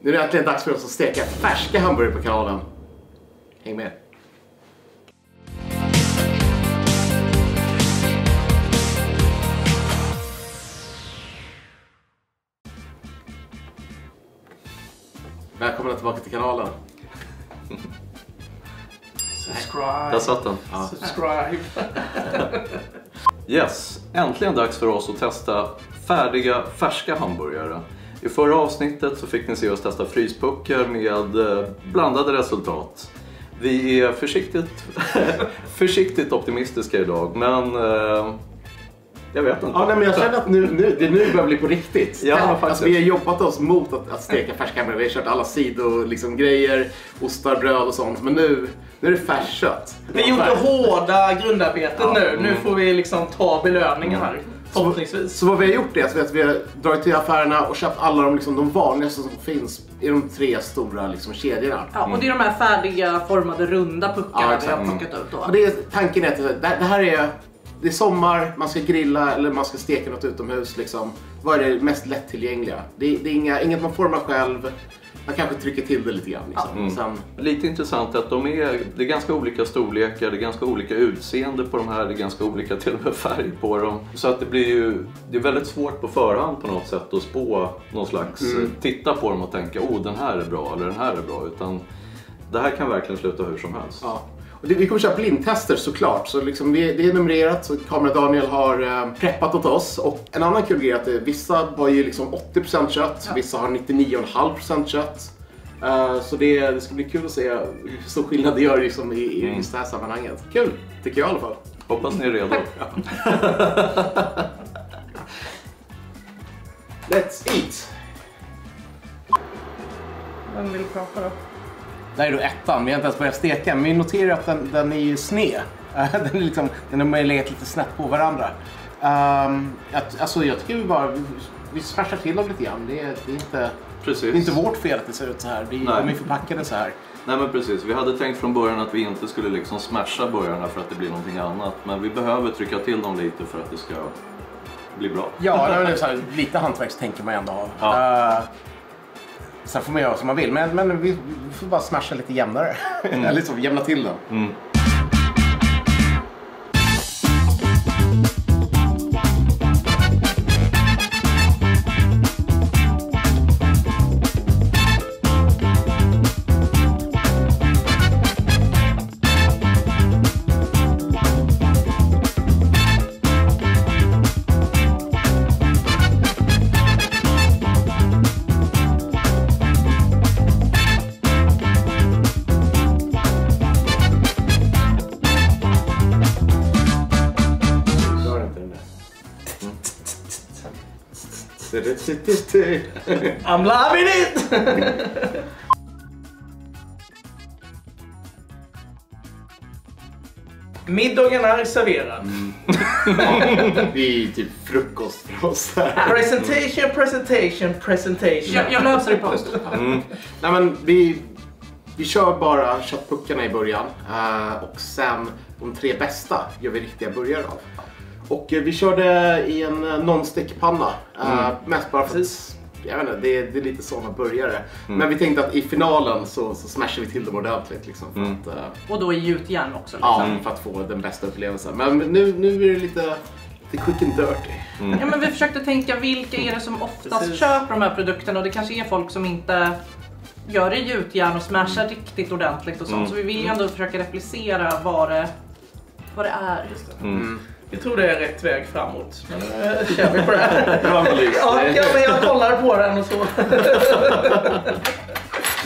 Nu är det äntligen dags för oss att steka färska hamburgare på kanalen. Häng med! Välkomna tillbaka till kanalen. Subscribe. Där satt den. Ja. Subscribe. Yes, äntligen dags för oss att testa färdiga, färska hamburgare. I förra avsnittet så fick ni se oss testa fryspuckar med blandade resultat. Vi är försiktigt optimistiska idag, men jag vet inte. Ja, nej, men jag känner att det nu börjar bli på riktigt. Ja, alltså, vi har jobbat oss mot att steka färska hamburgare. Vi har kört alla sidor, liksom, grejer, ostar, bröd och sånt. Men nu är det färskött. Vi gjorde hårda grundarbetet nu. Nu får vi liksom ta belöningen här. Förhoppningsvis. Så vad vi har gjort är att vi har dragit till affärerna och köpt alla de vanligaste som finns i de 3 stora liksom, kedjorna. Ja, och det är de här färdiga formade runda puckarna vi har plockat ut då. Och tanken är att det här det är sommar, man ska grilla eller man ska steka något utomhus liksom. Vad är det mest lättillgängliga? Det är inget man formar själv. Man kanske trycker till det lite grann liksom. Sen... Lite intressant att det är ganska olika storlekar, det är ganska olika utseende på de här, det är ganska olika till och med färg på dem. Så att det är väldigt svårt på förhand på något sätt att spå någon slags, titta på dem och tänka, den här är bra eller den här är bra, utan det här kan verkligen sluta hur som helst. Ja. Och vi kommer köra blindtester såklart, så liksom det är numrerat, så Kamera Daniel har preppat åt oss. Och en annan kul grej är att vissa var ju liksom 80% kött, vissa har 99,5% kött. Så det ska bli kul att se hur stor skillnad det gör liksom i just det här sammanhanget. Kul, tycker jag i alla fall. Hoppas ni är redo. Let's eat! Vem vill prata då? Det här är då ettan, vi har inte ens börjat steka, men vi noterar att den är ju sned. Den har legat lite snett på varandra. Alltså jag tycker vi smashar till dem lite grann. Det är inte vårt fel att det ser ut så här. De är förpackade så här. Nej, men precis, vi hade tänkt från början att vi inte skulle liksom smasha burgarna för att det blir någonting annat. Men vi behöver trycka till dem lite för att det ska bli bra. Ja, det är så här, lite hantverk tänker man ändå ha. Ja. Sen får man göra som man vill, men vi får bara smasha lite jämnare. Eller så, jämna till den. I'm loving it! Middagen är serverad. Det är typ frukost för oss. Presentation. Jag löser det på oss. Nej, men vi kör bara köttpuckarna i början. Och sen de 3 bästa gör vi riktiga burgare av. Och vi körde i en non-stick-panna. Mest bara för att, jag vet inte, det är lite sådana burgare. Men vi tänkte att i finalen så smashar vi till dem ordentligt. Liksom, för att, och då i gjutjärn också. Liksom. Ja, för att få den bästa upplevelsen. Men nu är det lite quick and dirty. Ja, men vi försökte tänka vilka är det som oftast köper de här produkterna. Och det kanske är folk som inte gör det i gjutjärn och smashar riktigt ordentligt och sånt. Så vi vill ju ändå försöka replicera vad det är. Just det. Jag tror det är rätt väg framåt. Men kör vi på det här. Men jag kollar på den och så.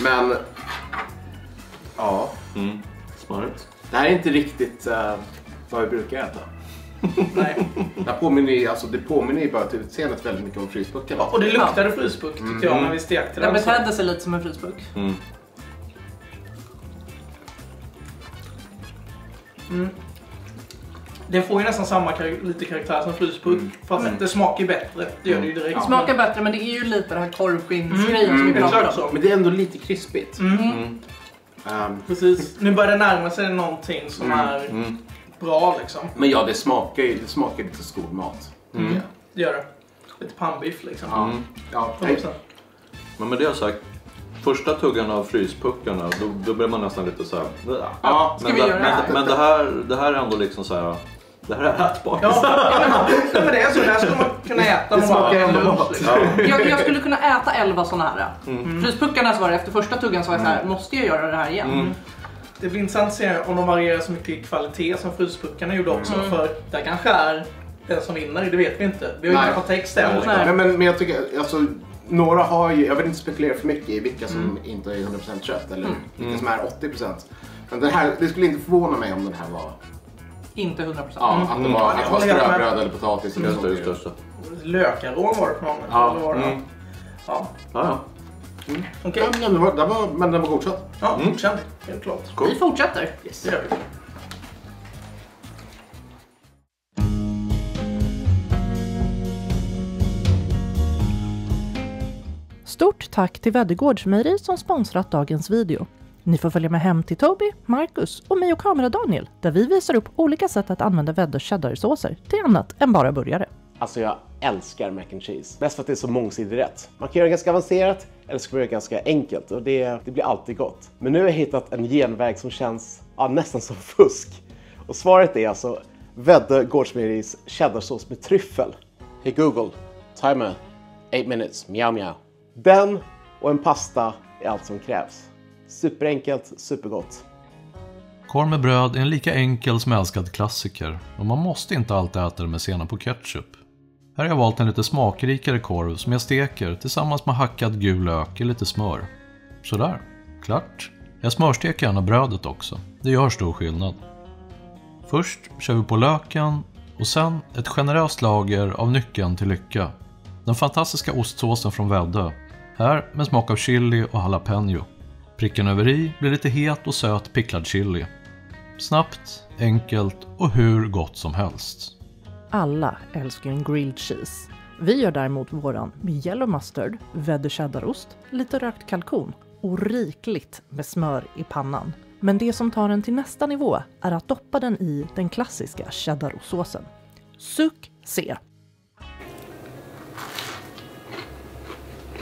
Men ja, Smart. det här är inte riktigt vad vi brukar äta. Nej. Det påminner ju bara till utseendet väldigt mycket om fryspuckarna. Och det luktade fryspuck tyckte jag när vi stekte den. Den betedde sig lite som en fryspuck. Den får ju nästan samma lite karaktär som fryspuck. Fast det smakar bättre. Det gör det ju direkt. Det smakar bättre, men det är ju lite den här korvskinnsgrejen som vi pratar om. Men det är ändå lite krispigt. Precis. Nu börjar det närma sig någonting som är bra liksom. Men ja, det smakar lite skolmat. Det gör det. Lite pannbiff liksom. Ja. Men med det sagt, första tuggan av fryspuckarna, då blir man nästan lite så här. Ja, Men det här är ändå liksom så här. Det här är ätbart. Ja, men det är så. Det här skulle man kunna äta. Det smakar ändå mat. Jag skulle kunna äta 11 såna här. Fryspuckarna så var det efter första tuggan så var jag så här, måste jag göra det här igen? Det blir intressant att se om de varierar så mycket i kvalitet som fryspuckarna gjorde också. För det kanske är den som vinner, det vet vi inte. Vi har ju inte fått text än. Men jag tycker, alltså, några har ju, jag vill inte spekulera för mycket i vilka som inte är 100% kött eller vilka som är 80%. Men det skulle inte förvåna mig om den här var... Inte 100%. Ja, att det var ströbröd eller potatis eller sånt. Lökarån var det på någon. Ja. Okej. Men den var godkänd. Ja, godkänd. Helt klart. Cool. Vi fortsätter. Yes. Det gör vi. Stort tack till Väddegårdsmejeri som sponsrat dagens video. Ni får följa med hem till Toby, Marcus och mig och kamera Daniel där vi visar upp olika sätt att använda Vädders cheddarsåser till annat än bara burgare. Alltså jag älskar mac and cheese. Mest för att det är så mångsidig rätt. Man kan göra det ganska avancerat eller så kan man göra det ganska enkelt och det blir alltid gott. Men nu har jag hittat en genväg som känns nästan som fusk. Och svaret är alltså Väddegårdsmejeris cheddarsås med tryffel. Hey Google, timer 8 minutes, meow meow. Den och en pasta är allt som krävs. Superenkelt, supergott. Korv med bröd är en lika enkel som älskad klassiker och man måste inte alltid äta det med senap och ketchup. Här har jag valt en lite smakrikare korv som jag steker tillsammans med hackad gul lök och lite smör. Sådär, klart. Jag smörsteker gärna brödet också, det gör stor skillnad. Först kör vi på löken och sen ett generöst lager av nyckeln till lycka. Den fantastiska ostsåsen från Väddö, här med smak av chili och jalapeno. Pricken över i blir lite het och söt picklad chili. Snabbt, enkelt och hur gott som helst. Alla älskar en grilled cheese. Vi gör däremot våran med yellow mustard, Väddö cheddarost, lite rökt kalkon och rikligt med smör i pannan. Men det som tar den till nästa nivå är att doppa den i den klassiska cheddarostsåsen. Succé!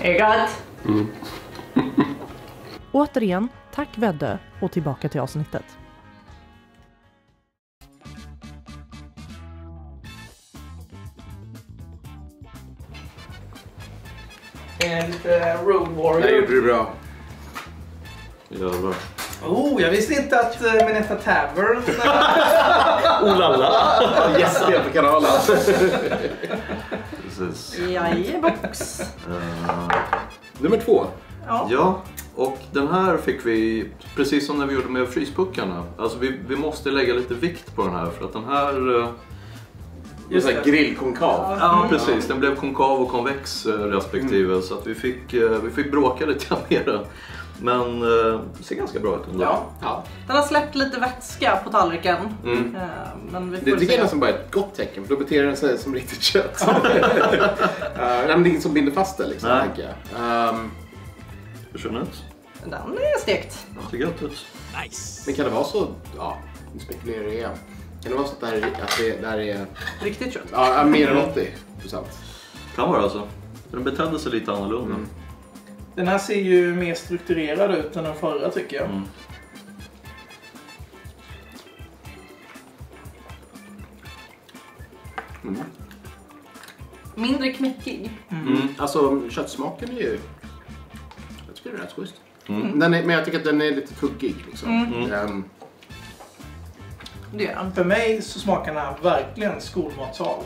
Det är gott! Återigen, tack Väddö och tillbaka till avsnittet. Lite Road Warrior. Det gjorde du bra. Jävlar. Jag visste inte att Minetta Tavern... Oh la la! Gäster på kanalen. Precis. Jajebox. Nummer 2. Ja, och den här fick vi, precis som när vi gjorde med fryspuckarna. Alltså vi måste lägga lite vikt på den här för att den här... Just det, grillkonkav. Ja, precis. Den blev konkav och konvex respektive så att vi fick bråka lite mer. Men det ser ganska bra ut ändå. Ja. Den har släppt lite vätska på tallriken. Men vi får Det tycker se. jag nästan bara är ett gott tecken, för då beter den sig som riktigt kött. Det är inget som binder fast det liksom, tänker jag. Hur ser den ut? Den är stekt. Den ser gött ut. Nice. Men kan det vara så, nu spekulerar jag igen. Kan det vara så att det här är... Riktigt kött. Ja, mer än 80%. Kan vara alltså. Den betedde sig lite annorlunda. Den här ser ju mer strukturerad ut än den förra tycker jag. Mindre knäckig. Alltså köttsmaken är ju... Jag tycker det är rätt schysst. Men jag tycker att den är lite tuggig liksom. Det är den. För mig så smakar den här verkligen skolmatsal.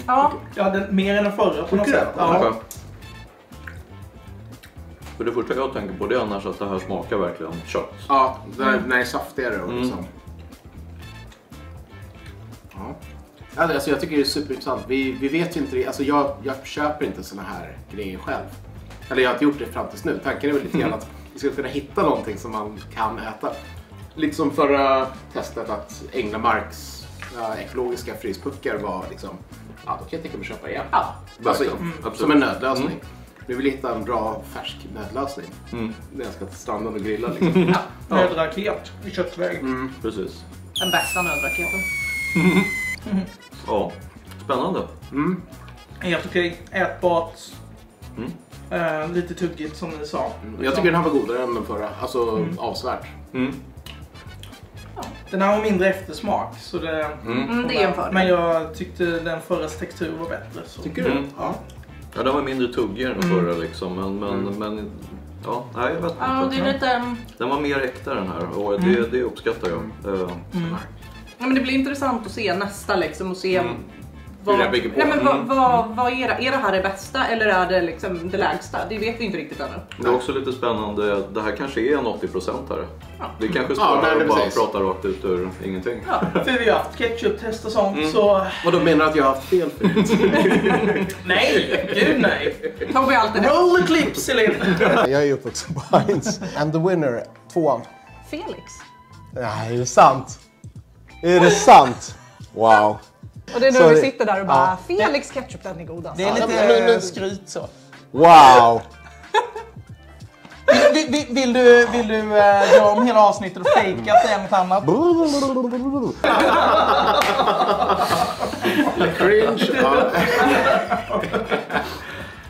Ja. Ja, den, mer än den förra på något sätt. Ja. För det första jag tänker på det är annars att det här smakar verkligen kött. Ja, den är saftigare och liksom. Ja. Alltså jag tycker det är superintressant. Vi vet ju inte det. Alltså jag köper inte såna här grejer själv. Eller jag har inte gjort det fram tills nu. Tanken är väl lite grann att vi ska kunna hitta någonting som man kan äta. Liksom förra testet att Änglamarks ekologiska fryspuckar var liksom, då kan jag tänka mig köpa igen. Alltså, som en nödlösning. Vi vill hitta en bra färsk nödlösning. När jag ska till stranden och grilla liksom. Nödraket i köttväg. Precis. Den bästa nödraketen. Ja, spännande. Helt okej. Ätbart. Lite tuggigt som ni sa. Jag tycker den här var godare än den förra. Alltså avsevärt. Den här har mindre eftersmak. Så det det är en fördel. Men jag tyckte den förras textur var bättre. Så. Tycker du? Ja. Ja, den var mindre tuggig än den förra liksom. Men ja, nej, jag vet inte. Ja, det är lite... Den var mer äkta den här och det uppskattar jag. Ja, men det blir intressant att se nästa liksom och se Hur det bygger på. Nej, men vad är det? Är det här det bästa eller är det liksom det lägsta? Det vet vi inte riktigt ännu. Det är också lite spännande. Det här kanske är en 80%-are. Ja. Det kanske Ja, sparar nej, och bara precis. prata rakt ut ur ingenting. Ja. För vi har haft ketchup-test och sånt så... Och då menar att jag har haft fel förut. Nej, gud nej. Tar vi alltid det. Roll the clip, Celine. Jag är uppvuxen på Heinz. And the winner, 2. Felix. Nej, är det sant? Är det sant? Wow. Och det är nu Sorry. vi sitter där och bara Felix ketchup, den är god alltså. Det är lite skryt så. Wow. Vill du dra om hela avsnittet och fejka att det är något annat? Cringe. Ja.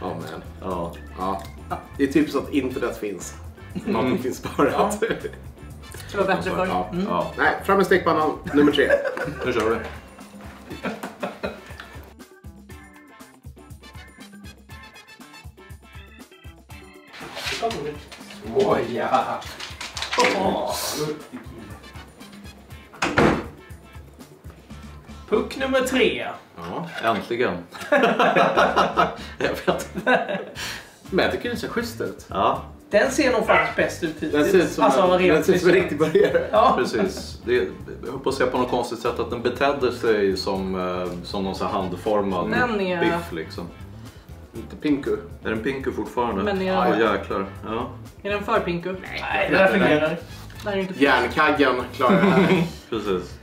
Oh, man. Ja. Det är typ så att internet finns. Någonting finns sparat. Det var bättre förr. Ja, Nej, fram med stekpannan nummer 3. nu kör vi. Puck nummer 3. Ja, äntligen. Jag vet. Men jag tycker den ser schysst ut. Ja, Den ser nog faktiskt bäst ut hittills. Den ser ut som, den ser ut som en riktig burgare. Ja. precis. Jag hoppas jag på något konstigt sätt att den betedde sig som någon sån här handformad Den är- biff liksom. Lite pinku. Är den pinko fortfarande? Men är- Ja, jäklar. Ja, Är den för pinko? Nej, det där fungerar. Det här är inte Järnkaggen klarar det här. precis.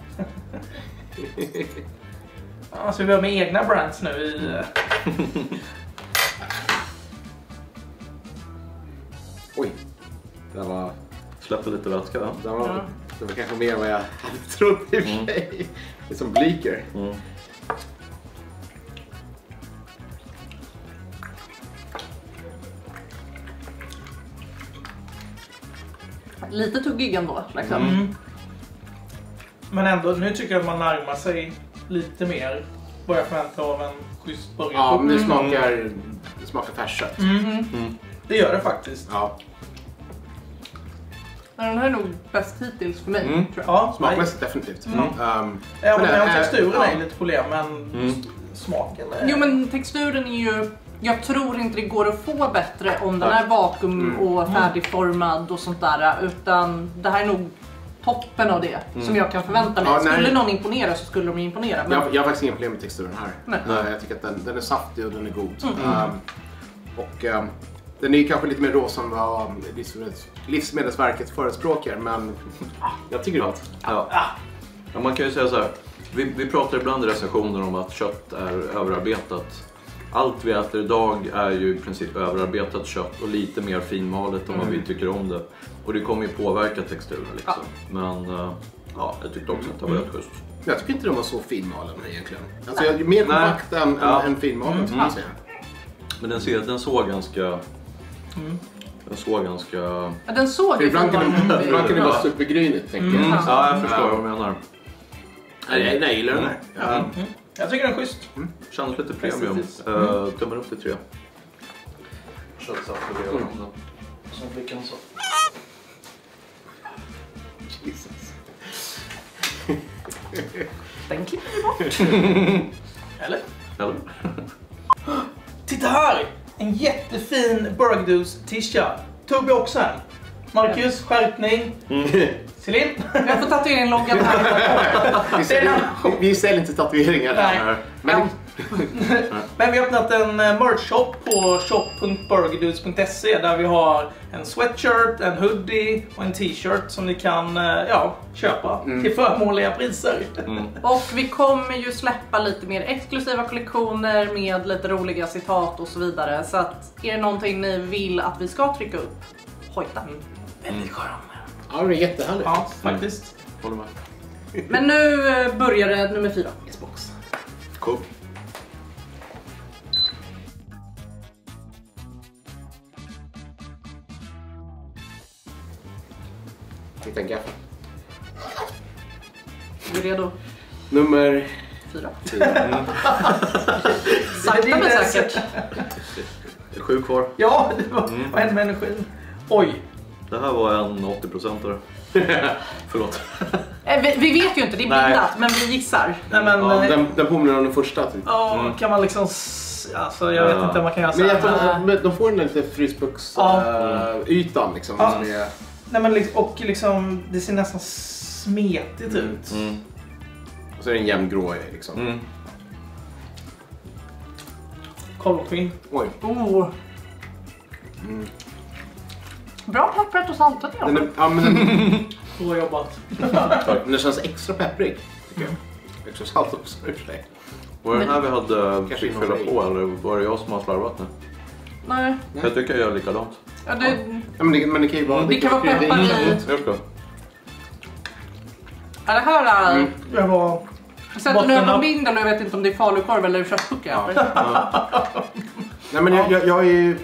Ja, så vi har med egna brands nu i... Oj. Det var Släpper lite vätska. Va? det var kanske mer än vad jag hade trott i och för sig. Det är som bleaker. lite tuggig ändå liksom. Men ändå, nu tycker jag att man närmar sig lite mer vad jag förväntar av en schysst burgare. Ja, men det smakar färskött. Det gör det faktiskt. Ja. Men den här är nog bäst hittills för mig, tror jag. Ja, Smakmässigt definitivt. jag håller med om men, texturen ja. är lite problem, men smaken är... Jo, men texturen är ju... Jag tror inte det går att få bättre om den är vakuum och färdigformad och sånt där. Utan det här är nog toppen av det som jag kan förvänta mig. Ja, nej. Skulle någon imponera så skulle de imponera. Men... Jag har faktiskt inga problem med texturen här. Nej. Jag tycker att den är saftig och den är god. Den är ju kanske lite mer rå som vad Livsmedelsverket förespråkar, men jag tycker det är gott. Ja, man kan ju säga så här. Vi pratar ibland i recensioner om att kött är överarbetat. Allt vi äter idag är ju i princip överarbetat kött och lite mer finmalet om vad vi tycker om det. Och det kommer ju påverka texturen liksom. Men ja, jag tyckte också att det var rätt schysst. Jag tycker inte de var så finmalen egentligen. Alltså jag är mer kompakt än finmalen skulle jag säga. Men den såg ganska... Den såg ganska... Ja, den såg För ju ibland kan det Ja. vara supergrynigt, tänker jag. Ja, jag förstår vad du menar. Nej, jag gillar den här. Jag tycker den är schysst. Känns lite premium. Precis. Tummen upp till 3. Köttsaft och det. Som flickan sa. Jesus. Den klipper vi bort. Eller? Eller? Titta här! En jättefin Burgers t-shirt. Tobbe också här. Marcus, skärpning. Celine. Jag får tatuera in loggan här. Vi säljer inte tatueringar här. Men Men vi har öppnat en merch-shop på shop.burgerdudes.se där vi har en sweatshirt, en hoodie och en t-shirt som ni kan köpa till förmånliga priser. Och vi kommer ju släppa lite mer exklusiva kollektioner med lite roliga citat och så vidare. Så att är det någonting ni vill att vi ska trycka upp, hojta. Väldigt skön. ja, det är jättehärligt. Ja, faktiskt. Håller med. Men nu börjar det nummer 4. Xbox. Cool. Hitta en gaffel. Är du redo? Nummer 4. 4. Sakta men säkert. Det är 7 kvar. Ja, det var vad hände med energin? Oj. Det här var en 80%are. Förlåt. Vi vet ju inte, det är blindat, men vi gissar. Nej, men, Den påminner om den första typ. Ja, kan man liksom... Alltså, jag vet inte om man kan göra så här. Men de får den lite frysbuks ytan liksom. Ja. Som är... Nej, men och liksom, det ser nästan smetigt ut. Och så är det en jämn grå liksom. Korvskinn. Oj. Bra pepprat och saltat Den är, ja, men den, Bra jobbat. den känns extra pepprig tycker jag. Extra salt också i och för sig. Var det den här vi hade Kanske fick fylla på eller var det jag som har slarvat nu? Nej. Jag tycker jag gör likadant. Ja, Ja, men det kan ju vara... det kan vara peppar i. Just det. Ja, det här är... Jag var... Sätter du ögonbindel och jag vet inte om det är falukorv eller köttbuckar. Nej, men jag är ju...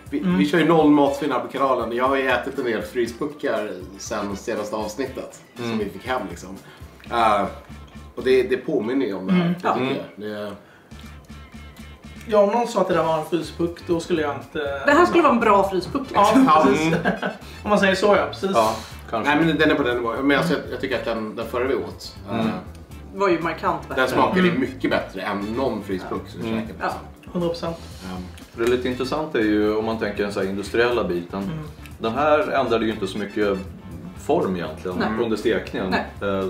Vi kör ju 0 matsvinn här på kanalen. Jag har ju ätit en del frysbuckar sen senaste avsnittet som vi fick hem liksom. Och det påminner ju om det här. Ja, om någon sa att det där var en fryspuck, då skulle jag inte... Det här skulle vara en bra frysbuck liksom. Ja, precis. Om man säger så, ja, precis. Ja, kanske. Nej, men den är på den nivån. Men alltså, jag tycker att den förra vi åt Var ju markant bättre. den smakade mycket bättre än någon frysbuck som vi käkade. Ja. 100%. Det är lite intressant är ju om man tänker den så här industriella biten. Den här ändrade ju inte så mycket form egentligen under stekningen.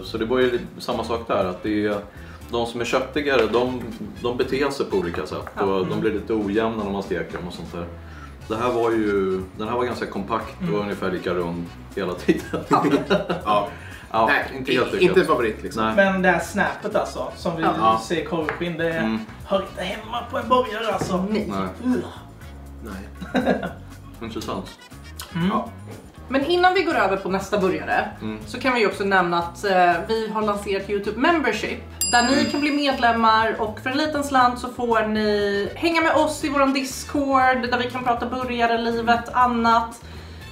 Så det var ju samma sak där. Att det är, de som är köttigare, de beter sig på olika sätt. Och de blir lite ojämna när man steker dem och sånt där. Den här var ganska kompakt och ungefär lika rund hela tiden. Ja, Nej, inte helt lyckat. inte favorit liksom. Nej. Men det här snappet alltså, som vi ser i korvskinn, det hör inte hemma på en burgare alltså. Nej. Nej. Intressant. Ja. Men innan vi går över på nästa burgare så kan vi också nämna att vi har lanserat YouTube Membership där ni kan bli medlemmar och för en liten slant så får ni hänga med oss i våran Discord där vi kan prata burgare, livet, annat.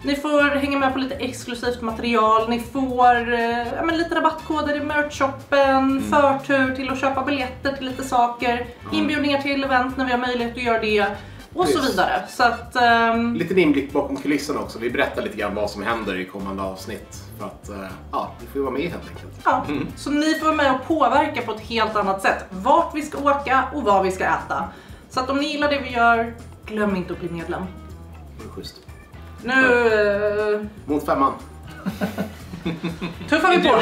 Ni får hänga med på lite exklusivt material, ni får lite rabattkoder i merch-shoppen, förtur till att köpa biljetter till lite saker, inbjudningar till event när vi har möjlighet att göra det. Och så vidare. Så att, lite inblick bakom kulisserna också. Vi berättar lite grann vad som händer i kommande avsnitt. För att vi får vara med helt enkelt. Ja, så ni får vara med och påverka på ett helt annat sätt. Vart vi ska åka och vad vi ska äta. Så att om ni gillar det vi gör, glöm inte att bli medlem. Det är schysst. Nu Mot 5:an. tuffar vi på.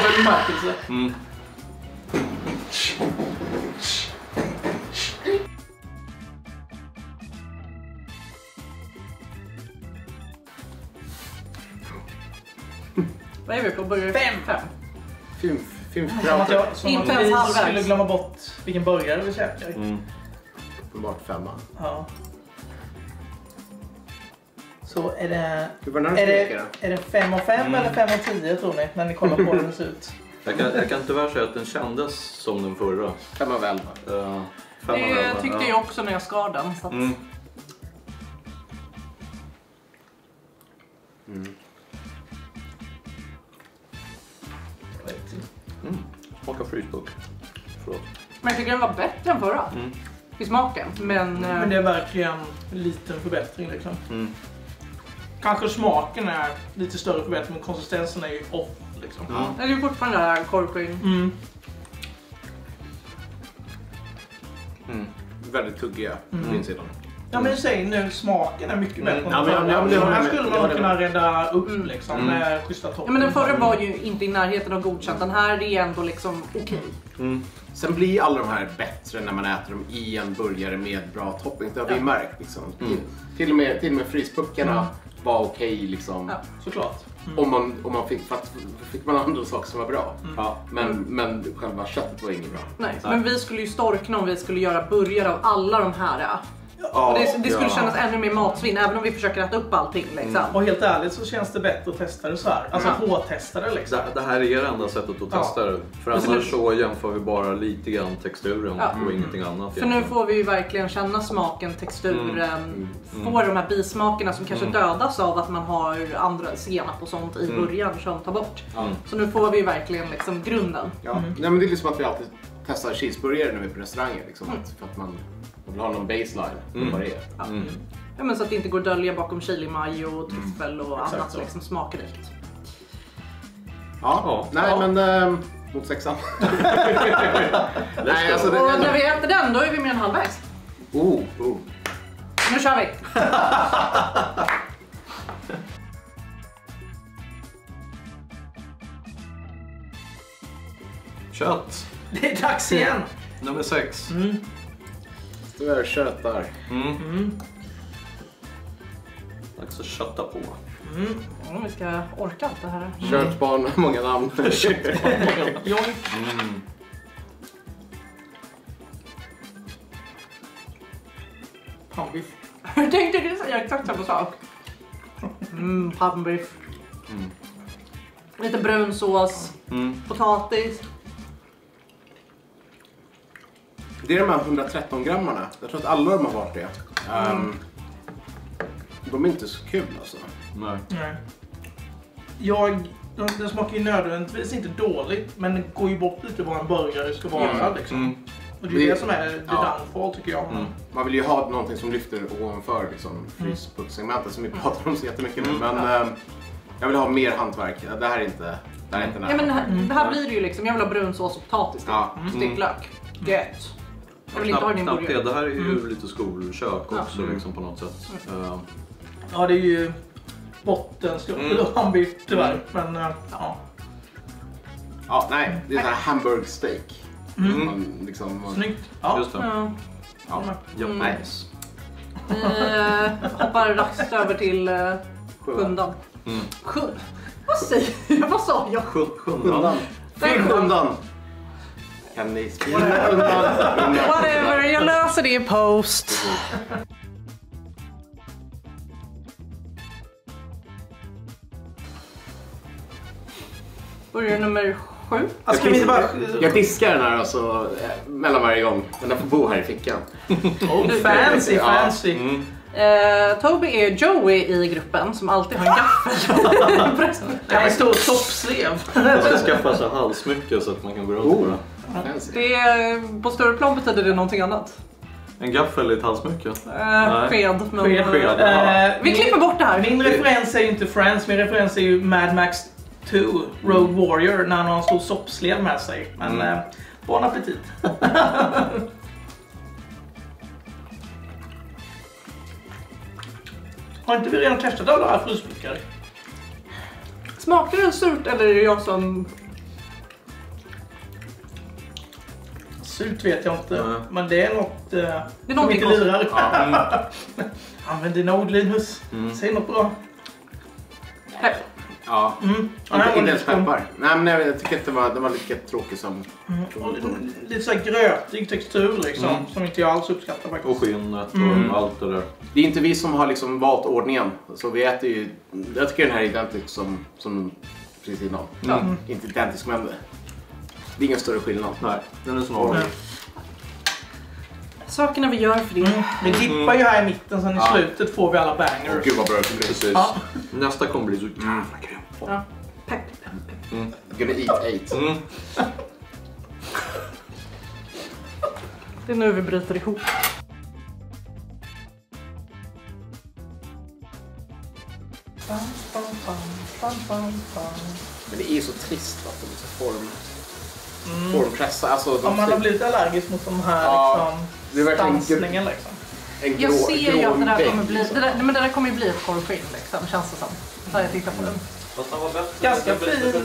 Vad är vi på? Burgare 5? Som att Inte vi ens halvvägs. skulle glömma bort vilken burgare vi käkar. Uppenbart 5:an. Ja. Så är det... Hur var den här Är det 5 av 5 eller 5 av 10 tror ni? När ni kollar på hur den ser ut. Jag kan tyvärr säga att den kändes som den förra. 5 av 11. Det tyckte jag också när jag skar den. Så att... Smaka frysbuck. Förlåt. Men jag tycker den var bättre än förra. I smaken. Men det är verkligen en liten förbättring liksom. Kanske smaken är lite större förbättring men konsistensen är ju off liksom. det är ju fortfarande där korvskinn. Väldigt tuggiga på insidan. Ja men säg nu smaken är mycket bättre. Ja, men den det här skulle man kunna rädda upp liksom med schyssta toppar. Ja, men den förra var ju inte i närheten av godkänt. Den här är ändå liksom okej. Sen blir alla de här bättre när man äter dem i en burgare med bra topping. Det har vi märkt liksom. Till och med frysbuckarna var okej liksom. Ja. Såklart. Om man fick man andra saker som var bra. Men själva köttet var inget bra. Nej, men vi skulle ju storkna om vi skulle göra burgare av alla de här Och det skulle kännas ännu mer matsvinn även om vi försöker äta upp allting liksom. Och helt ärligt så känns det bättre att testa det så här. Alltså H-testa det liksom. Det här är det enda sättet att testa det. För annars så jämför vi bara lite grann texturen och ingenting annat. För nu får vi ju verkligen känna smaken, texturen, få de här bismakerna som kanske dödas av att man har andra senap och sånt i början som tar bort. Så nu får vi ju verkligen liksom grunden. Ja. Nej, men det är liksom att vi alltid testar cheeseburgare när vi är på restauranger. Liksom, för att man vill ha någon baseline. Vad det är. Ja, men så att det inte går att dölja bakom chili mayo och tryffel och annat så liksom smakrikt. Nej men mot 6an. Nej, alltså, Och när vi äter den då är vi mer än halvvägs. Nu kör vi! Kött. Det är dags igen! Nummer 6. Du är kött där. Dags att kötta på. Om vi ska orka allt det här. Köttbarn, många namn. Pannbiff. Jag tänkte du säga exakt samma sak. Pannbiff. Lite brun sås. Potatis. Det är de här 113 grammarna. Jag tror att alla de har varit det. De är inte så kul alltså. Nej. Den smakar ju nödvändigtvis inte dåligt, men det går ju bort lite vad en burgare ska vara liksom. Och det är det som är the downfall tycker jag. Man vill ju ha någonting som lyfter ovanför liksom, fryspunktsegmentet som vi pratar om så jättemycket nu. Men jag vill ha mer hantverk. Det här är inte nära. Ja, men det här blir det ju liksom. Jag vill ha brunsås och potatis. Sticklök. Gött. Jag vill inte ha din burgare. Det här är ju lite skolkök också liksom, på något sätt. Ja, det är ju bottenpannbiff tyvärr. Men nej, det är så här hamburgsteak. Liksom, snyggt. Just det. Nice. Vi hoppar raskt över till sjundan. Vad sa jag? Sjundan. Kan ni spela undan? Whatever, jag löser det i post. Börjar nummer 7. Jag diskar den här alltså, mellan varje gång. Men den får bo här i fickan. Fancy. Toby är Joey i gruppen som alltid har en gaffel. Jag är stor toppslev. Man ska skaffa sig halsmycke så att man kan gå runt på det. På större plan betyder det någonting annat. En gaffel i ett halsmycke? Sked. Vi klipper bort det här. Min referens är ju inte Friends, min referens är ju Mad Max 2, Road Warrior, när han har en stor soppslev med sig. Men bon appetit. Har inte vi redan testat alla här frysburkar? Smakar det surt eller är det jag som... Surt vet jag inte, men det är något det är som inte lurar. Använd dina ord, Linus. Säg något bra. Pepp. Ja, inte ens peppar. Nej, men jag tycker att det var lite tråkigt som... Lite så här grötig textur liksom, som inte jag alls uppskattar faktiskt. Och skinnet och allt det där. Det är inte vi som har liksom valt ordningen. Så vi äter ju... Jag tycker den här är identisk som precis innan. Inte identisk, men det är ingen större skillnad. Nej, den är snarare. Sakerna vi gör för det. Vi dippar ju här i mitten, sen i slutet får vi alla bangers. Gud vad bra det blir. Precis. Nästa kommer bli så jävla grym. Ja. Pepp. Gonna eat 8. Det är nu vi bryter ihop. Men det är så trist att de är så formpressa. Alltså, Om man har blivit allergisk mot de här det är verkligen stansningen liksom. Jag ser ju att det där kommer bli... Det där kommer ju bli ett korvskinn liksom, känns det som. När jag tittar på den. Fast den var bättre. Ganska fin. Den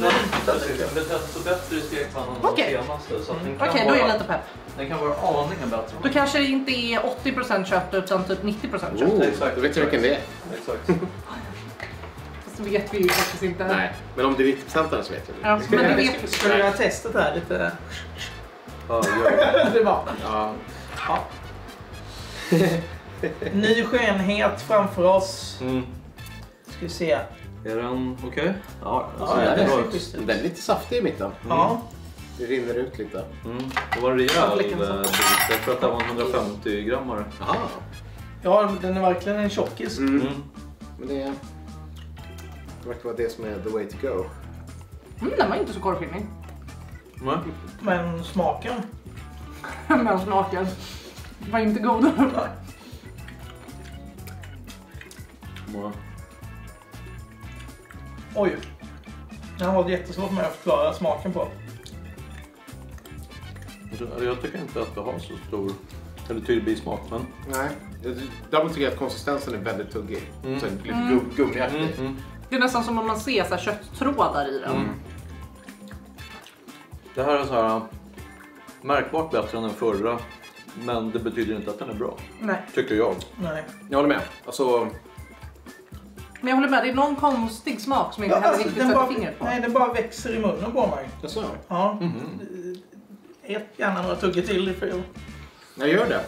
blev så bättre i stekpannan än den senaste. Okej, då är jag lite pepp. Den kan vara aningen bättre. Då kanske det inte är 80% kött utan typ 90% kött. Exakt. Då vet jag vilken det är. Exakt. Fast det vet vi ju faktiskt inte. Nej, men om det är 90% så vet jag det. Ja, men det vet vi. Ska vi göra testet här lite? Ja, gör det. Det var. Ja. Ny skönhet framför oss. Ska vi se. Är den okej? Ja, Ja, det det är bra ser ut. schysst ut. Den är lite saftig i mitten. Ja. Det rinner ut lite. Det var en rejäl Flicken så. bit. Jag tror att det var en 150 grammare. Aha. Ja, den är verkligen en tjockis. Men det verkar vara det som är the way to go. Den var inte så korvskilning. Nej. Men smaken. Men smaken var inte god. Ja. Oj. Det har varit jättesvårt för mig att förklara smaken på. Jag tycker inte att det har så stor eller tydlig bismak, men... Nej. Däremot tycker jag att konsistensen är väldigt tuggig. Så lite gummiaktig. Det är nästan som om man ser så här kötttrådar i den. Det här är så här märkbart bättre än den förra, men det betyder inte att den är bra. Nej. Tycker jag. Nej. Jag håller med. Alltså, Men jag håller med, det är någon konstig smak som jag inte heller riktigt den sätter bara, fingret på. nej, den bara växer i munnen på mig. jag sa. Ja. Ät gärna några tuggor till i fel. Jag gör det.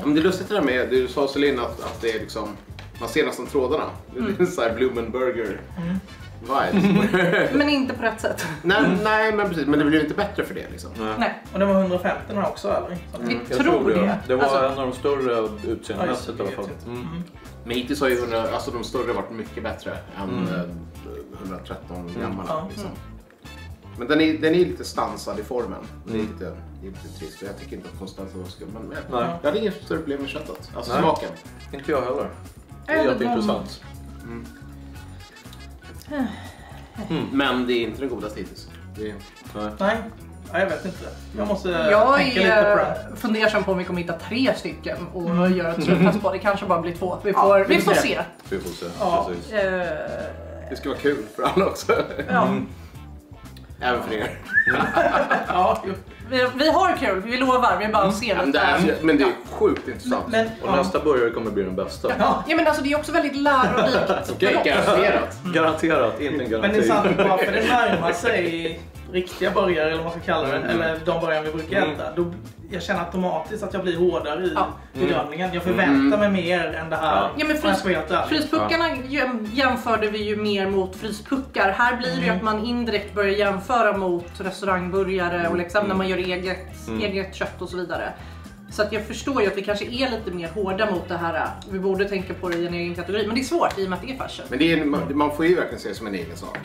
Men det är lustigt det där med, det du sa Celine, att det är liksom, man ser nästan trådarna. Det är så här Blumenburger vibes. Men inte på rätt sätt. nej, men precis. Men det blir inte bättre för det liksom. Nej, Och den var 150 den här också, eller? vi Jag tror det. Det var Alltså, en av de större utseendemässigt i alla fall. Men hittills har ju de större varit mycket bättre än 113 gamla. Liksom. Men den är lite stansad i formen. Det är lite trist. Jag tycker inte att konsistensen var skum. Men jag hade inget större problem med köttet. Alltså Nej. smaken. Inte jag heller. Det är jätteintressant. Men det är inte den godaste hittills. Nej, jag vet inte. Jag måste jag tänka lite på det. är fundersam på om vi kommer hitta 3 stycken och göra ett sluttest på. Det kanske bara blir 2. Vi får se. Vi får se. Ja. Precis. Det ska vara kul för alla också. Ja. Även för er. Ja, jo. Vi har kul, vi lovar. Vi bara ser Men det är sjukt intressant. Men, Och nästa burgare kommer bli den bästa. ja. Ja, men alltså det är också väldigt lärorikt. Okej, garanterat. Garanterat, inte en Men garanti. det är sant, bara för det närmar sig riktiga burgare, eller vad man ska kalla det, eller de burgare vi brukar äta. Då jag känner automatiskt att jag blir hårdare i bedömningen. Jag förväntar mig mer än det här. Ja, men fryspuckarna jämförde vi ju mer mot fryspuckar. Här blir det ju att man indirekt börjar jämföra mot restaurangburgare och liksom när man gör eget kött och så vidare. Så att jag förstår ju att vi kanske är lite mer hårda mot det här. Vi borde tänka på det i en egen kategori. Men det är svårt i och med att det är fashion. Men det är, man får ju verkligen se det som en egen sak.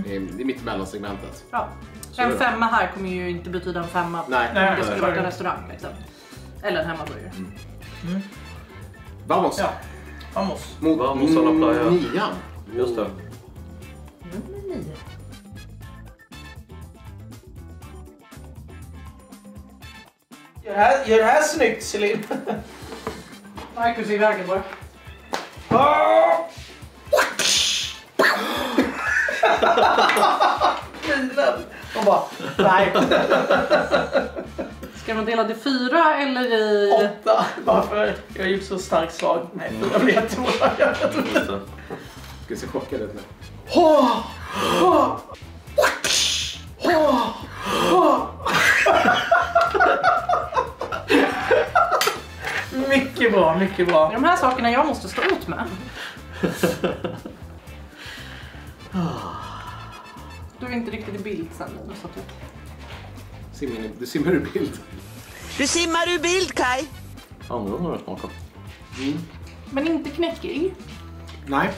Det är mittemellan segmentet. Ja. En 5 här kommer ju inte betyda en 5 Nej. om det skulle vara en restaurang liksom. Eller en hemmaburgare. Vamos. Ja, vamos. Mot Vamos a la playa. 9. Just det. Nummer 9. Gör det här snyggt, Celine. Marcus är iväg bara. Och bara, nej. Ska man dela det 4 eller i... 8. Varför? Jag har gjort så starkt slag. Nej, 4 blir jättebra. Just det. Ska se chockad ut nu. Mycket bra, mycket bra. Det är de här sakerna jag måste stå ut med. Du är inte riktigt i bild sen nu, så att Du simmar ur bild. Du simmar ur bild, Kai. Annorlunda den smakar. Men inte knäckig. Nej.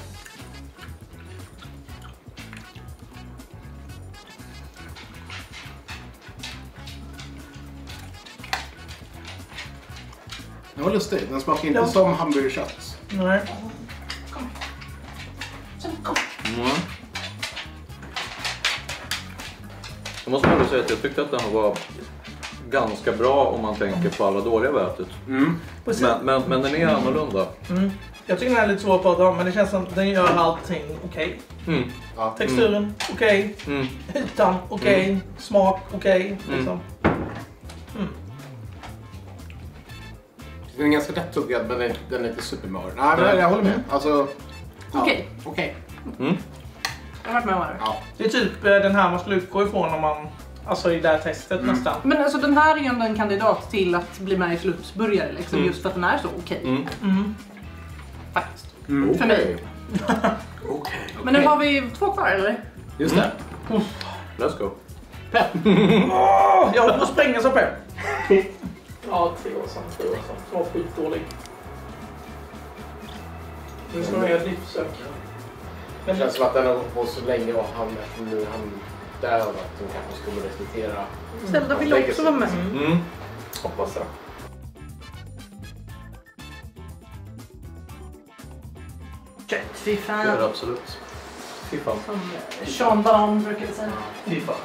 Det var lustigt. Den smakar inte som hamburgerkött. Nej. Jag måste ändå säga att jag tyckte att den var ganska bra om man tänker på alla dåliga vi har ätit. Men den är annorlunda. Jag tycker den är lite svår att prata om, men det känns som att den gör allting okej. Texturen okej. Ytan okej. Smak okej. Liksom. Den är ganska lättuggad, men den är inte supermör. Nej, men jag håller med. Alltså, Okej. Jag har varit med om det. Ja. Det är typ den här man skulle utgå ifrån om man Alltså i det här testet nästan. Men alltså den här är ju ändå en kandidat till att bli med i slutburgare liksom, just för att den är så okej. Faktiskt. För mig. Men nu har vi 2 kvar eller? Just det. Let's go. Jag håller på att spränga som pepp. Ja, 3 år sedan. Jag var skitdålig. Nu ska jag göra ett nytt försök. Det känns som att den har gått på så länge och han dör att de kanske skulle respektera. Zelda vill också vara med. Hoppas jag. Köttfiffa. Det är det absolut. Fy fan. Som Sean Banan brukar säga. Fy fan.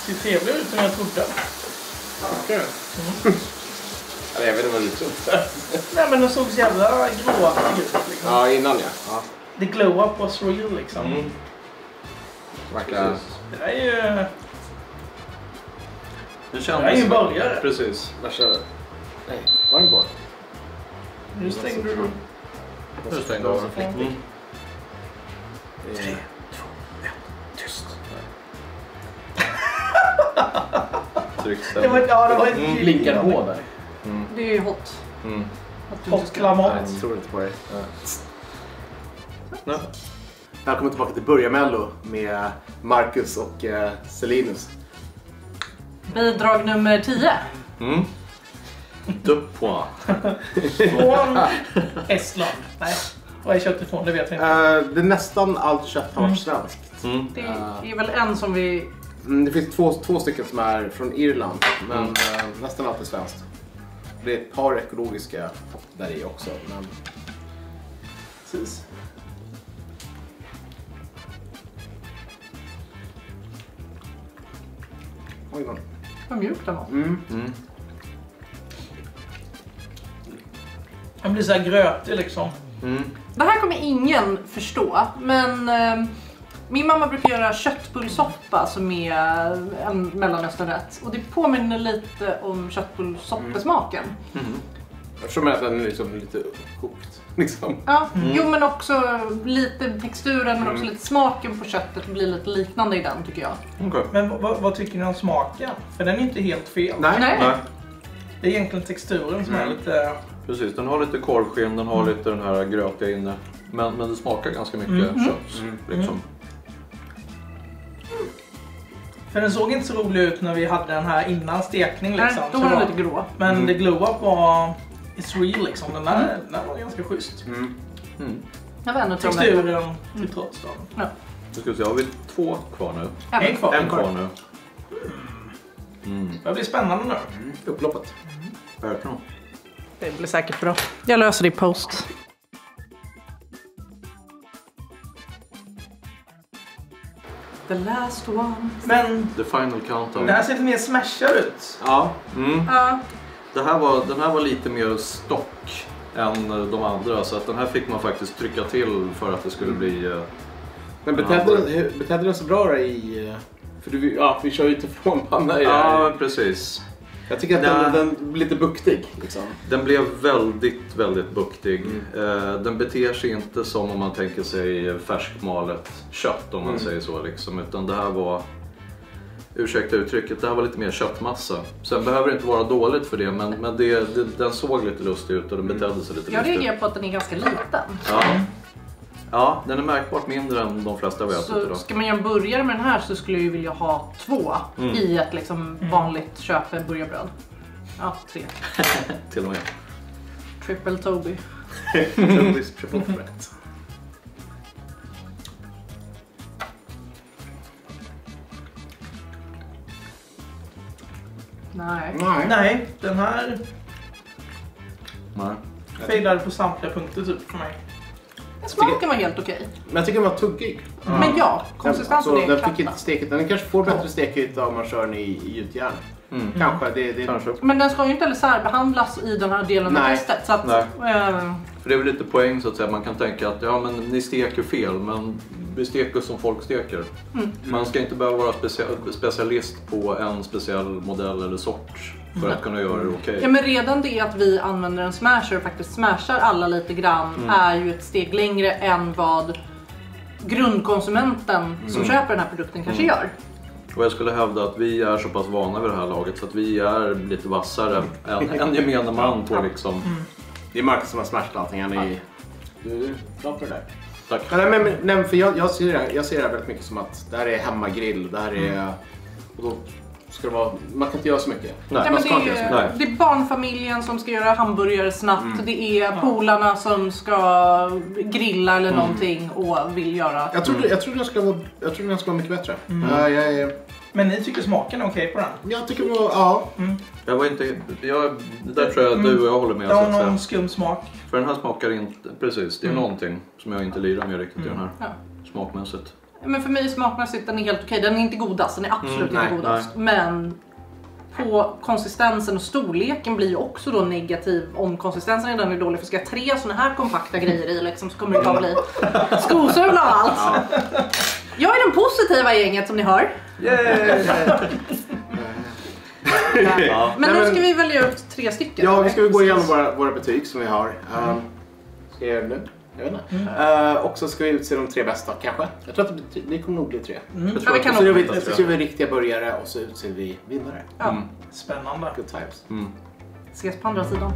Det ser trevligare ut än jag trodde. Jag vet inte vad du trodde. Nej men den såg så jävla gråaktig ut liksom. Ja, innan ja. The glow up was real liksom. Verkligen. Det där är ju... Det Det är ju en börjare. Precis. Nej, var den bra? Nu stängde du. Nu stängde jag. 3, 2, 1, tyst. Det var ett Blinkar på där. Det är ju hot. hot klamat. Jag tror inte på det. Välkommen tillbaka till Börjarmello med Marcus och Selinus. Bidrag nummer 10. Duppoa. Från Estland. Nej, vad är kött ifrån? Det vet vi inte. Det är nästan allt kött har varit svenskt. Det är väl en som vi... Det finns två stycken som är från Irland, men nästan allt är svenskt. Det är ett par ekologiska där i också. Men... Precis. Oj då. Vad mjuk den var. Den blir så här grötig liksom. Det här kommer ingen förstå, men min mamma brukar göra köttbullsoppa som är en mellanösternrätt. Och det påminner lite om köttbullsoppesmaken. Eftersom att den är liksom lite kokt. Liksom. Ja, jo men också lite texturen men också lite smaken på köttet blir lite liknande i den tycker jag. Okay. Men vad tycker ni om smaken? För den är inte helt fel. Nej. Det är egentligen texturen som är lite... Precis, den har lite korvskinn, den har lite den här grötiga inne. Men det smakar ganska mycket kött. Liksom. För den såg inte så rolig ut när vi hade den här innan stekning liksom. Nej, då var den lite grå. Men the glow up var... It's real liksom. Den var ganska schysst. Jag vet inte Texturen till trots då. Ja. Då ska vi se, har vi 2 kvar nu? En kvar. En kvar nu. Det blir spännande nu. Upploppet. Verkligen. Det blir säkert bra. Jag löser det i post. The last one. Men The final countdown. det här ser lite mer smashad ut. Ja. Ja. Den här var lite mer stock än de andra. Så att den här fick man faktiskt trycka till för att det skulle bli... Men betedde den så bra i... För vi kör ju teflonpanna i Ja, precis. Jag tycker att den blir lite buktig. Liksom. Den blev väldigt, väldigt buktig. Den beter sig inte som om man tänker sig färskmalet kött om man säger så. Liksom. Utan det här var, ursäkta uttrycket, det här var lite mer köttmassa. Sen behöver det inte vara dåligt för det, men den såg lite lustig ut och den betedde sig lite Jag lustigt. reagerar på att den är ganska liten. Ja, den är märkbart mindre än de flesta vi har ätit Så idag. ska man göra en burgare med den här så skulle jag ju vilja ha 2 i ett liksom vanligt burgarbröd. Ja, 3. Till och med. Triple Toby. Tobis triple threat. Nej. Nej, den här Nej. failade på samtliga punkter typ för mig. Smaken var helt okej. Men jag tycker den var tuggig. Men ja, konsistensen Så är den fick katta. inte steket. Den kanske får bättre stekyta om man kör den i gjutjärn. Kanske. Kanske. Men den ska ju inte heller särbehandlas i den här delen av Nej. testet. Så att, Nej. För det är väl lite poäng så att säga. Man kan tänka att ja, men ni steker fel, men vi steker som folk steker. Man ska inte behöva vara specialist på en speciell modell eller sort för att kunna göra det okej. Ja, men redan det att vi använder en smasher och faktiskt smashar alla lite grann är ju ett steg längre än vad grundkonsumenten som köper den här produkten kanske gör. Och jag skulle hävda att vi är så pass vana vid det här laget så att vi är lite vassare än gemene man på liksom. Det är Marcus som har smashat allting. Han är du är bra på det där. Tack. Nej, för jag ser det här väldigt mycket som att det här är hemmagrill. Det här är... Och då ska det vara... Man kan inte göra så mycket. Nej, men det är barnfamiljen som ska göra hamburgare snabbt. Det är polarna som ska grilla eller någonting och vill göra... Jag tror den ska vara mycket bättre. Men ni tycker smaken är okej på den? Jag tycker ja. Jag var inte... där tror jag att du och jag håller med. Det har någon skum smak. För den här smakar inte... Precis, det är någonting som jag inte lirar med riktigt i den här. Smakmässigt. Men för mig smakmässigt den är helt okej. Den är inte godast, den är absolut inte godast. Nej. Men på konsistensen och storleken blir ju också då negativ om konsistensen är dålig. För ska jag 3 såna här kompakta grejer i liksom, så kommer det bara bli skosula och allt. Ja. Jag är den positiva gänget som ni hör. Men nu ska vi välja ut 3 stycken. Ja, vi ska gå igenom våra betyg som vi har. Ska jag göra det nu? Jag vet inte. Och så ska vi utse de 3 bästa kanske. Jag tror att det kommer nog bli 3. Ja, vi kan så gör vi riktiga börjare och så utser vi vinnare. Spännande. Good times. Ses på andra sidan.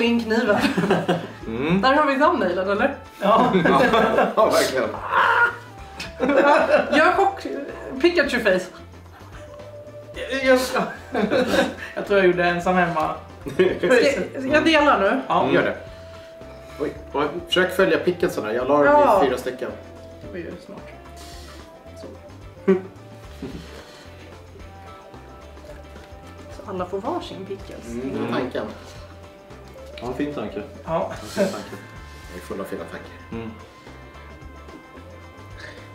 Kniven. Där har vi thumbnailen, eller? Ja. Ja, verkligen. Gör chock Pikachu face. Jag tror jag gjorde ensam hemma. Jag delar nu. Ja, gör det. Oj. Försök följa picketsen här. Jag la 4 stycken. Det var ju smart. Så. Så alla får varsin pickles. Tanken. Ja, fin tanke. Ja. Jag är full av fina tankar.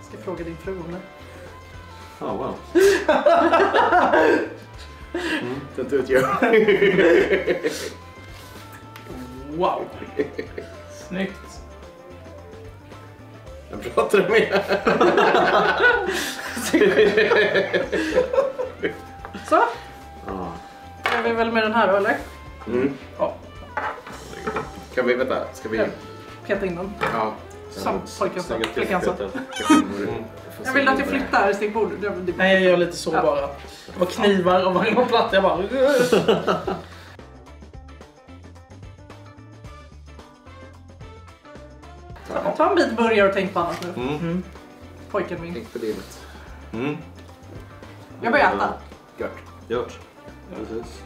Ska fråga din fru om det. Ja, wow. Det inte ut jag. Wow. Snyggt. Jag pratar med. Så. Är vi väl med den här då, eller? Ja. Kan vi vänta? Ska vi peta in den? Ja. Som flickan sa. Jag vill att jag flyttar stigbordet. Nej, jag gör lite så bara. Det var knivar och varje platta. Jag bara... Ta en bit burgare och tänk på annat nu. Pojken min. Tänk på livet. Jag börjar äta. Gjort. Precis.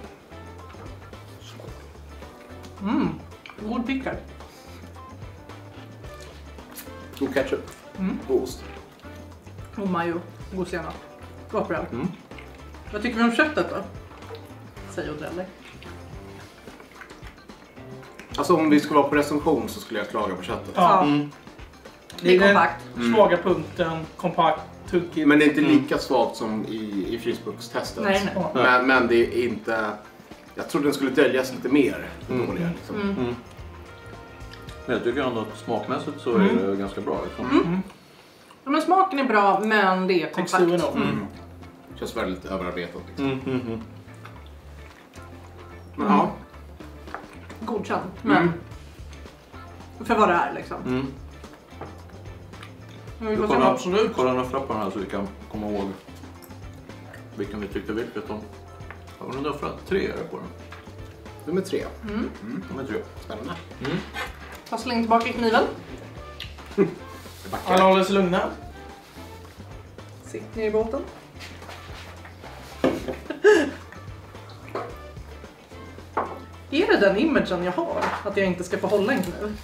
God pickle. God ketchup. God ost. Och majo. God senap. Gott bröd. Vad tycker vi om köttet då? Säger Odrelli. Alltså om vi skulle vara på recension så skulle jag klaga på köttet. Ja. Det är kompakt. Svaga punkten, kompakt, tuggigt. Men det är inte lika svagt som i frysburkstestet. Nej. Men det är inte... Jag trodde den skulle döljas lite mer. Dåliga, liksom. Men jag tycker ändå att smakmässigt så är det ganska bra. Liksom. Ja, men smaken är bra, men det är kompakt. Känns väldigt överarbetat. Liksom. Men ja. Godkänt, men för vad det är liksom. Vi får se absolut. Kolla några på den här så vi kan komma ihåg vilken vi tyckte vilket om. Har vi några 3 är det på den? Nummer 3. Nummer 3. Spännande. Ta släng tillbaka kniven. Alla håller sig lugna. Sitt ner i båten. Är det den imagen jag har? Att jag inte ska få hålla en kniv?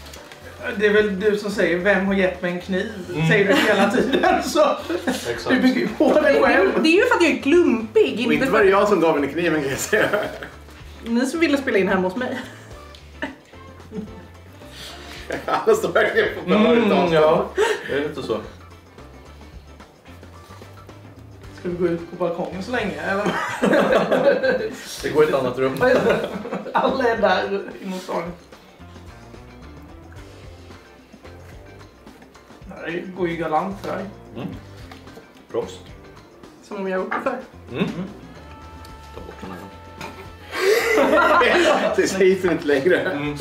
Det är väl du som säger vem har gett mig en kniv? Säger du hela tiden så. Exakt. Du bygger ju på dig själv. Det är ju för att jag är klumpig. Och inte var det jag som gav henne kniven kan jag säga. Ni som ville spela in hemma hos mig. Alla står verkligen på behörigt avstånd. Ja, det är lite så. Ska vi gå ut på balkongen så länge? Eller? Det går i ett annat rum. Alla är där inom stan. Det går ju galant för dig. Prost. Som om jag är uppe för. Ta bort den här. Det sägs inte längre.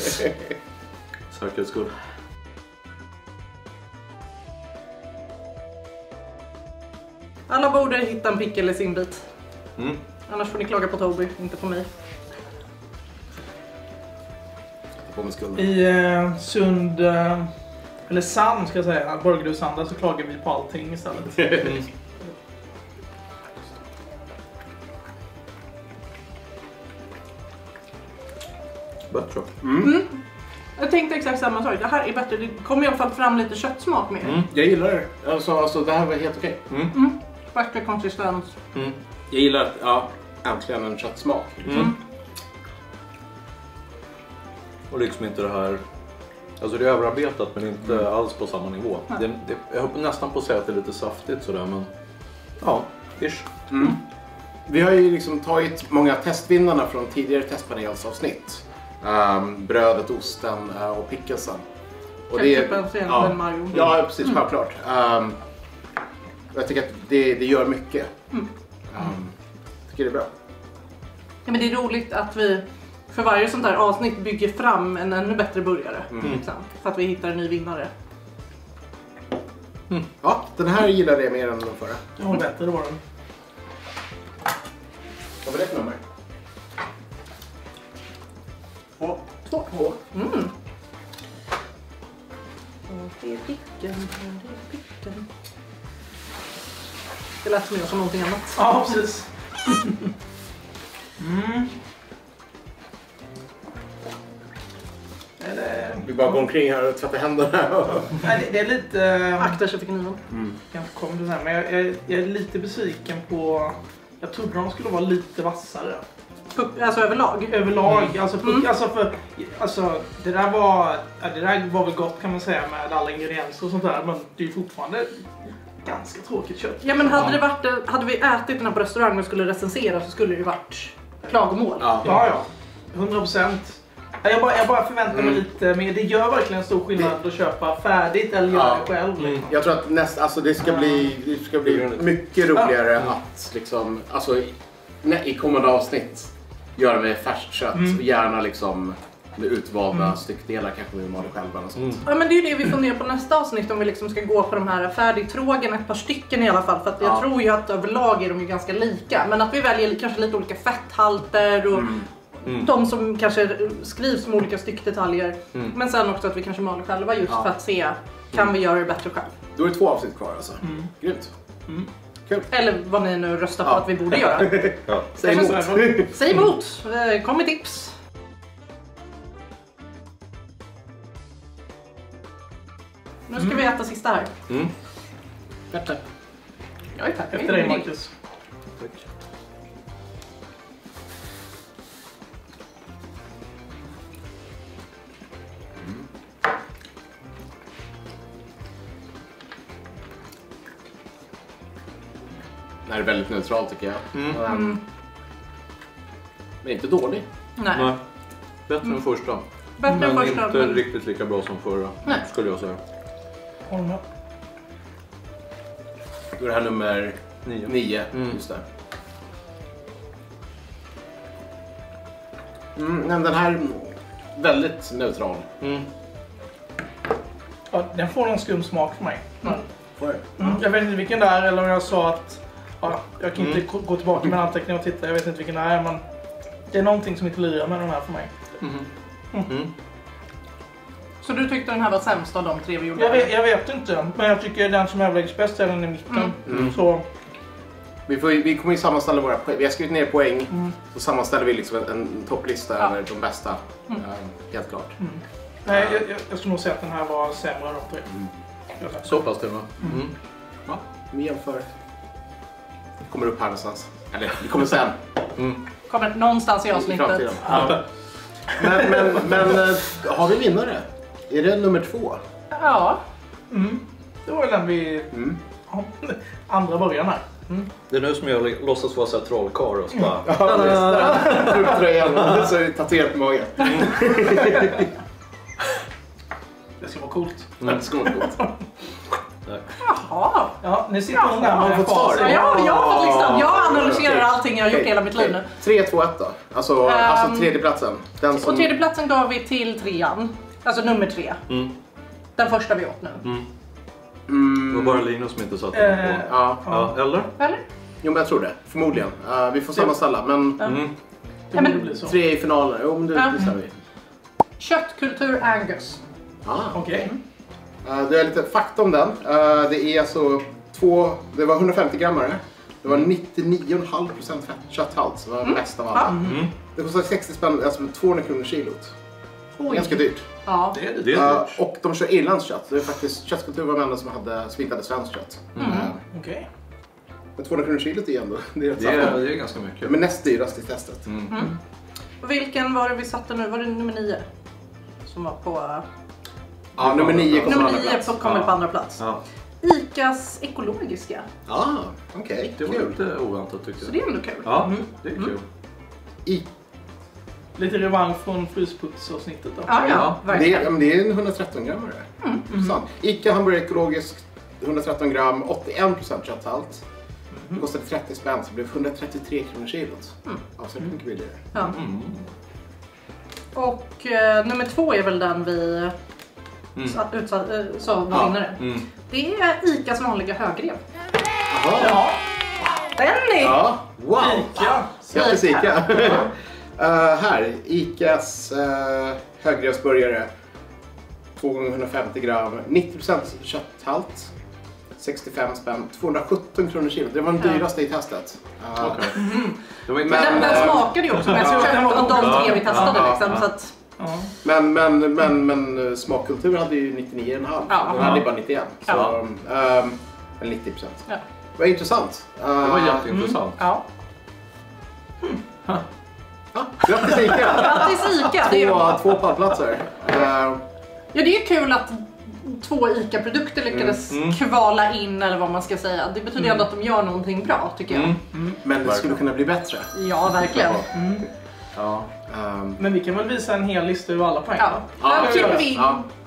Säkerhets skull. Alla borde hitta en pick eller simbit. Annars får ni klaga på Toby, inte på mig. På med skulden. I Sund, eller Sand ska jag säga, Borgdusanda så klagar vi på allting istället. Bättre. Jag tänkte exakt samma sak. Det här är bättre. Det kommer i alla fall fram lite köttsmak med. Jag gillar det. Alltså det här var helt okej. Bättre konsistens. Jag gillar att, ja, äntligen en köttsmak. Och liksom inte det här... Alltså det är överarbetat men inte alls på samma nivå. Jag hoppar nästan på att säga att det är lite saftigt sådär men... Ja, ish. Vi har ju liksom tagit många testvinnarna från tidigare testpanelsavsnitt. Brödet, osten och pickelsen. Och Ketchupen, senap, majo. Ja, precis, självklart. Jag tycker att det gör mycket. Tycker det är bra. Ja, men det är roligt att vi för varje sånt där avsnitt bygger fram en ännu bättre burgare. Liksom, för att vi hittar en ny vinnare. Ja, den här gillade jag mer än den förra. Ja, bättre var den. Vad var det för nummer? 2. Och det är picken. Det lät som jag som någonting annat. Ja, precis. Vi bara går omkring här och tvättar händerna. Nej, det är lite... Akta sig för kniven. Jag kommer till det här, men jag är lite besviken på... Jag trodde de skulle vara lite vassare. Alltså överlag? Överlag. Alltså det där var väl gott kan man säga med alla ingredienser och sånt där. Men det är ju fortfarande ganska tråkigt kött. Ja, men hade vi ätit den här på restaurang och skulle recensera så skulle det ju varit klagomål. Ja. 100%. Jag bara förväntar mig lite mer. Det gör verkligen stor skillnad att köpa färdigt eller göra det själv. Jag tror att det ska bli mycket roligare att liksom, alltså, i kommande avsnitt göra med färskt kött. Gärna liksom med utvalda styckdelar, kanske vi maler själva och sånt. Ja, men det är ju det vi funderar på nästa avsnitt, om vi liksom ska gå på de här färdigtrågen, ett par stycken i alla fall. För att jag tror ju att överlag är de ju ganska lika. Men att vi väljer kanske lite olika fetthalter och de som kanske skrivs som olika styckdetaljer. Men sen också att vi kanske maler själva just för att se, kan vi göra det bättre själv? Då är det 2 avsnitt kvar alltså. Grymt. Kul. Eller vad ni nu röstar på att vi borde göra. Säg emot. Säg emot. Kom med tips. Nu ska vi äta sista här. Tack. Jag är tack. Efter dig, Marcus. Tack. Det här är väldigt neutralt tycker jag. Men inte dålig. Nej. Bättre än första. Bättre men än första. inte riktigt lika bra som förra, skulle jag säga. Håll med. Då är det här nummer 9. Just det. Men den här väldigt neutral. Ja, den får en skum smak för mig. Jag vet inte vilken det är, eller om jag sa att jag kan inte gå tillbaka med anteckningar och titta. Jag vet inte vilken det är, men det är någonting som inte lirar med den här för mig. Så du tyckte den här var sämst av de 3 vi gjorde? Jag vet inte, men jag tycker den som överläggs bäst är den i mitten. Så... Vi kommer ju sammanställa våra poäng. Vi har skrivit ner poäng. Så sammanställer vi liksom en topplista över de bästa. Helt klart. Nej, jag skulle nog säga att den här var sämre av de 3. Så pass till va? Ja, vi jämför. Det kommer upp här någonstans. Eller, det kommer sen. Kommer någonstans i avsnittet. Ja. Men har vi vinnare? Är det nummer 2? Ja. Det var den vi... andra början här. Det är nu som jag låtsas vara så här trollkarl och så bara... Ja, tröjan. Så är det tatuerat på magen. Det ska vara coolt. Det ska vara coolt. Jaha. Ja, ni sitter nog där med fått svar. Jag analyserar allting jag har gjort hela mitt liv nu. 3, 2, 1 då. Alltså tredjeplatsen. Den som... Och tredjeplatsen gav vi till 3:an. Alltså nummer 3. Den första vi åt nu. Det var bara Linus som inte satt på. Ja, eller? Eller? Jo, men jag tror det. Förmodligen. Vi får sammanställa, men... Det borde bli så. 3 i finalen. Jo, men det bestämmer vi. Köttkultur Angus. Okej. Det är lite fakta om den. Det är alltså det var 150 grammare. Det var 99,5% kötthalt, som var mest av alla. Det kostar 60 spänn, alltså 200 kronor kilot. Ganska dyrt. Ja. Det är dyrt. Och de kör irlandskött. Det är faktiskt köttkultur var de enda som hade svenskt kött. Okej. Men 200 kronor kilot är ändå. Det är ganska mycket. Men näst dyrast i testet. Och vilken var det vi satte nu? Var det nummer 9? Som var på... Ja, nummer 9 kommer på andra plats. Kommer på andra plats. Ja. Icas ekologiska. Okej. Det var lite oväntat tyckte jag. Så det är ändå kul. Ja, det är kul. Lite revansch från frysputsavsnittet då. Ja, verkligen. Det är en 113 grammare. Ica hamburgare ekologisk, 113 gram, 81% kötthalt. Det kostade 30 spänn, så det blev 133 kronor kilot. Alltså det är mycket billigare. Ja. Och nummer 2 är väl den vi sa var vinnare. Det är Icas vanliga högrev. Jaha. Denny! Ja, wow! Ica! Grattis Ica! Här, Icas högrevsburgare. 2 gånger 150 gram, 90% kötthalt. 65 spänn, 217 kronor kilo. Det var den dyraste i testet. Det var inte Den smakade ju också mest av de 3 vi testade liksom, så att... Men smakkultur hade ju 99,5. Den hade bara 91. Så, eller 90%. Ja. Det var intressant. Det var jätteintressant. Ja. Grattis Ica! Grattis Ica! 2 pallplatser. Ja, det är kul att 2 Ica-produkter lyckades kvala in, eller vad man ska säga. Det betyder ändå att de gör någonting bra, tycker jag. Men det skulle kunna bli bättre. Ja, verkligen. Men vi kan väl visa en hel lista över alla poäng. Där klipper vi in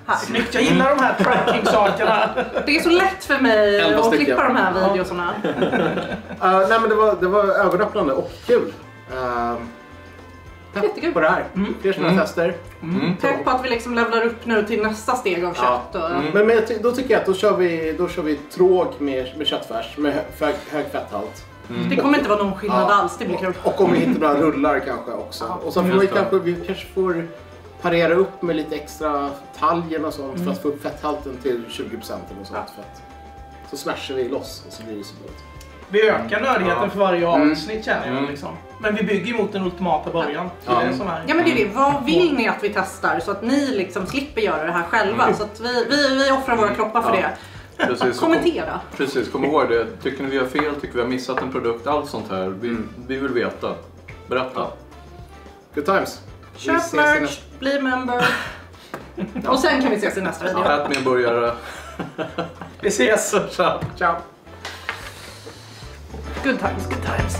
här. Snyggt, jag gillar de här tracking-sakerna. Det är så lätt för mig att klippa de här videorna. Nej, men det var ögonöppnande och kul. Jättekul. På det här. Fler sådana tester. Pepp på att vi liksom levlar upp nu till nästa steg av kött. Men då tycker jag att då kör vi tråg med köttfärs med hög fetthalt. Det kommer inte vara någon skillnad alls, det blir kul. Och om vi hittar några rullar kanske också. Och så får vi kanske får parera upp med lite extra taljen och sånt för att få upp fethalten till 20% eller sånt. För att, så smashar vi loss och så blir det så gott. Vi ökar nödigheten för varje avsnitt känner jag liksom. Men vi bygger mot den ultimata början. Det är det som är. Ja, men det är det. Vad vill ni att vi testar så att ni liksom slipper göra det här själva? Så att vi offrar våra kroppar för det. Precis, kommentera. Precis, kom ihåg det. Tycker ni vi har fel, tycker vi har missat en produkt, allt sånt här. Vi vill veta. Berätta. Good times. Köp merch, bli member. Och sen kan vi ses i nästa video. Ät mer burgare. Vi ses. Ciao. Ciao. Good times, good times.